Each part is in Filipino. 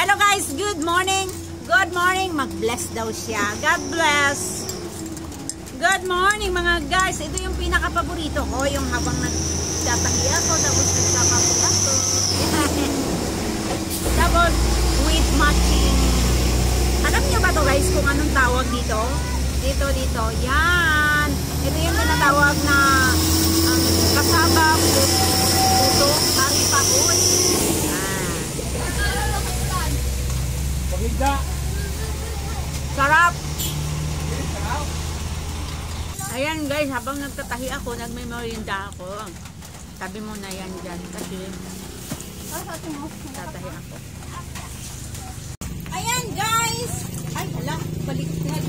Hello guys, good morning. Good morning. Mag-bless daw siya. God bless. Good morning mga guys. Ito yung pinaka-paborito ko. Yung habang nagtatahi ako, tapos nagtakapo ako. Tapos with matching. Alam niyo ba to guys kung anong tawag dito? Dito. Yan. Ito yung tinatawag na kasaba, puto, haripakot. Sarap. Ayan guys, habang nagtatahi ako, nagme-merienda ako. Tabi mo na yan dyan kasi tatahi ako. Ayan guys. Ay, wala. Baliktad.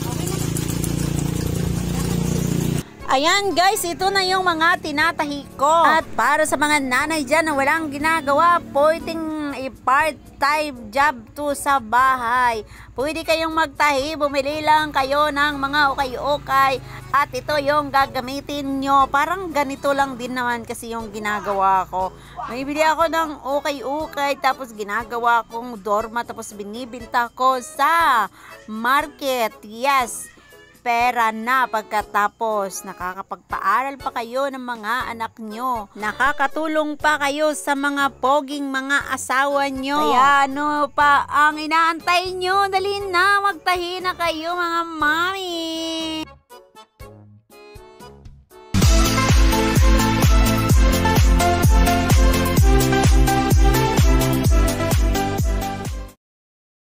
Okay na. Ayan guys, ito na yung mga tinatahi ko. At para sa mga nanay dyan na walang ginagawa, pwedeng i-part-time job to sa bahay. Pwede kayong magtahi, bumili lang kayo ng mga ukay-ukay at ito yung gagamitin nyo. Parang ganito lang din naman kasi yung ginagawa ko. May bili ako ng ukay-ukay tapos ginagawa kong dorma tapos binibinta ko sa market. Yes, pera na pagkatapos nakakapagpaaral pa kayo ng mga anak nyo. Nakakatulong pa kayo sa mga poging mga asawa nyo. Kaya ano pa ang inaantay nyo? Dali na, magtahi na kayo mga mami.